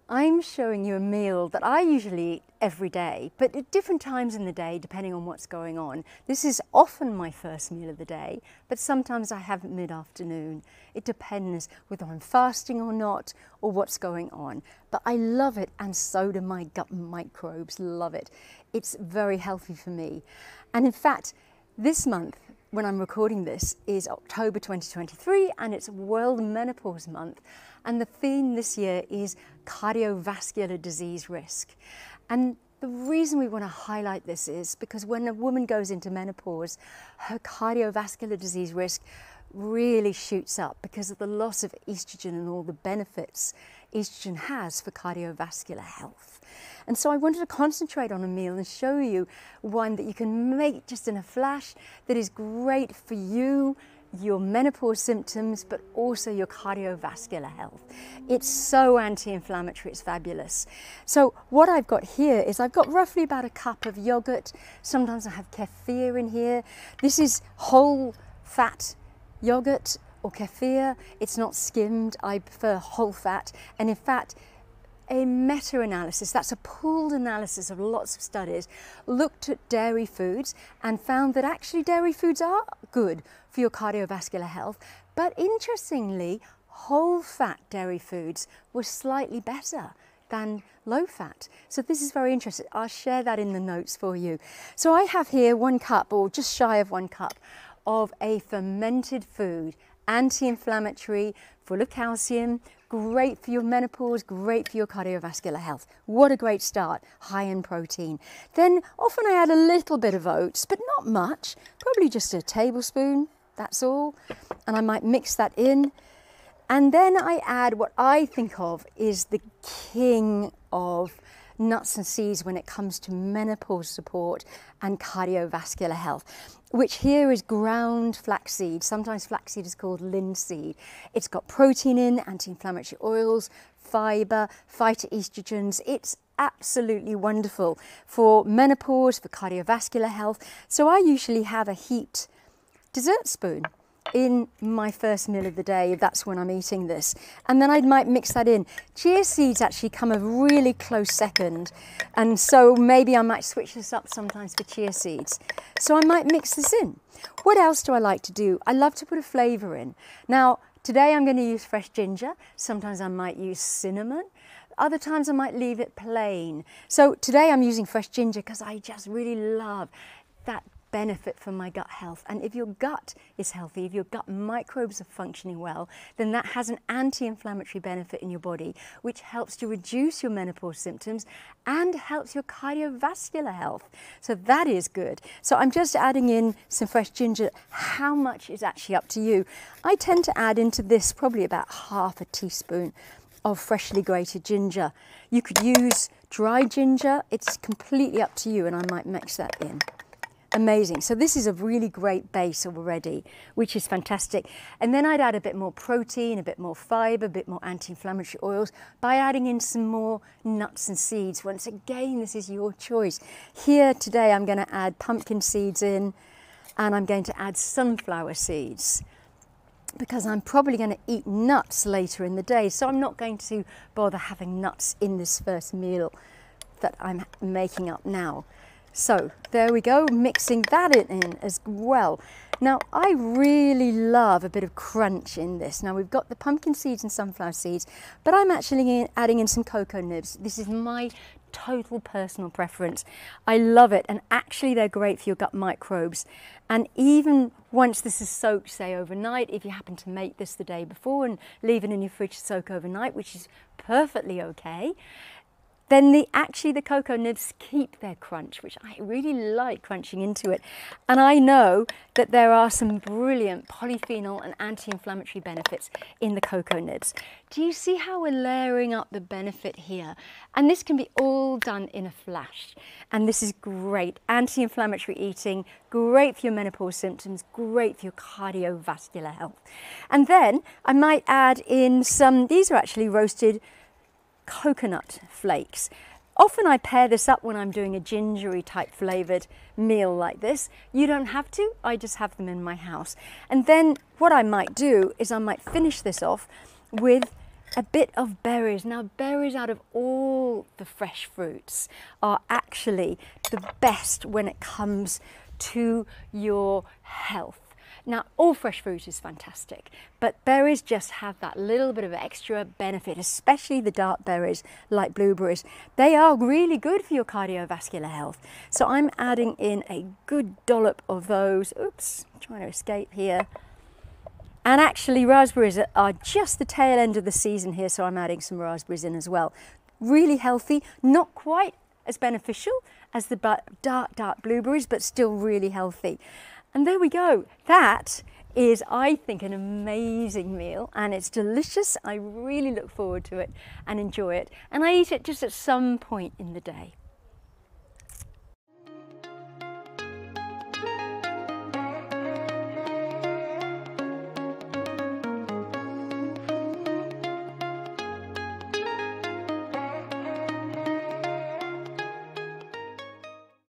I'm showing you a meal that I usually eat every day, but at different times in the day, depending on what's going on. This is often my first meal of the day, but sometimes I have it mid-afternoon. It depends whether I'm fasting or not, or what's going on. But I love it, and so do my gut microbes, love it. It's very healthy for me. And in fact, this month, when I'm recording this, is October 2023, and it's World Menopause Month. And the theme this year is cardiovascular disease risk. And the reason we want to highlight this is because when a woman goes into menopause, her cardiovascular disease risk really shoots up because of the loss of estrogen and all the benefits estrogen has for cardiovascular health. And so I wanted to concentrate on a meal and show you one that you can make just in a flash that is great for you, your menopause symptoms, but also your cardiovascular health. It's so anti-inflammatory, it's fabulous. So what I've got here is I've got roughly about a cup of yogurt. Sometimes I have kefir in here. This is whole fat yogurt or kefir. It's not skimmed, I prefer whole fat. And in fact, a meta-analysis, that's a pooled analysis of lots of studies, looked at dairy foods and found that actually dairy foods are good for your cardiovascular health. But interestingly, whole fat dairy foods were slightly better than low fat. So this is very interesting. I'll share that in the notes for you. So I have here 1 cup, or just shy of 1 cup, of a fermented food, anti-inflammatory, full of calcium, great for your menopause, great for your cardiovascular health. What a great start, high in protein. Then often I add a little bit of oats, but not much, probably just a tablespoon, that's all. And I might mix that in. And then I add what I think of is the king of nuts and seeds when it comes to menopause support and cardiovascular health, which here is ground flaxseed. Sometimes flaxseed is called linseed. It's got protein in, anti-inflammatory oils, fibre, phytoestrogens. It's absolutely wonderful for menopause, for cardiovascular health. So I usually have a heaped dessert spoon in my first meal of the day. That's when I'm eating this, and then I might mix that in. Chia seeds actually come a really close second, and so maybe I might switch this up sometimes for chia seeds. So I might mix this in. What else do I like to do? I love to put a flavour in. Now today I'm going to use fresh ginger. Sometimes I might use cinnamon. Other times I might leave it plain. So today I'm using fresh ginger because I just really love that benefit for my gut health. And if your gut is healthy, if your gut microbes are functioning well, then that has an anti-inflammatory benefit in your body, which helps to reduce your menopause symptoms and helps your cardiovascular health. So that is good. So I'm just adding in some fresh ginger. How much is actually up to you. I tend to add into this probably about half a teaspoon of freshly grated ginger. You could use dry ginger. It's completely up to you, and I might mix that in. Amazing. So this is a really great base already, which is fantastic. And then I'd add a bit more protein, a bit more fibre, a bit more anti-inflammatory oils by adding in some more nuts and seeds. Once again, this is your choice. Here today I'm going to add pumpkin seeds in, and I'm going to add sunflower seeds because I'm probably going to eat nuts later in the day. So I'm not going to bother having nuts in this first meal that I'm making up now. So there we go, mixing that in as well. Now I really love a bit of crunch in this. Now we've got the pumpkin seeds and sunflower seeds, but I'm actually adding in some cocoa nibs. This is my total personal preference. I love it, and actually they're great for your gut microbes. And even once this is soaked, say overnight, if you happen to make this the day before and leave it in your fridge to soak overnight, which is perfectly okay, then the cocoa nibs keep their crunch, which I really like crunching into it. And I know that there are some brilliant polyphenol and anti-inflammatory benefits in the cocoa nibs. Do you see how we're layering up the benefit here? And this can be all done in a flash. And this is great. Anti-inflammatory eating, great for your menopause symptoms, great for your cardiovascular health. And then I might add in some, these are actually roasted coconut flakes. Often I pair this up when I'm doing a gingery type flavoured meal like this. You don't have to, I just have them in my house. And then what I might do is I might finish this off with a bit of berries. Now, berries out of all the fresh fruits are actually the best when it comes to your health. Now, all fresh fruit is fantastic, but berries just have that little bit of extra benefit, especially the dark berries like blueberries. They are really good for your cardiovascular health. So I'm adding in a good dollop of those. Oops, trying to escape here. And actually raspberries are just the tail end of the season here, so I'm adding some raspberries in as well. Really healthy, not quite as beneficial as the dark blueberries, but still really healthy. And there we go. That is, I think, an amazing meal, and it's delicious. I really look forward to it and enjoy it. And I eat it just at some point in the day.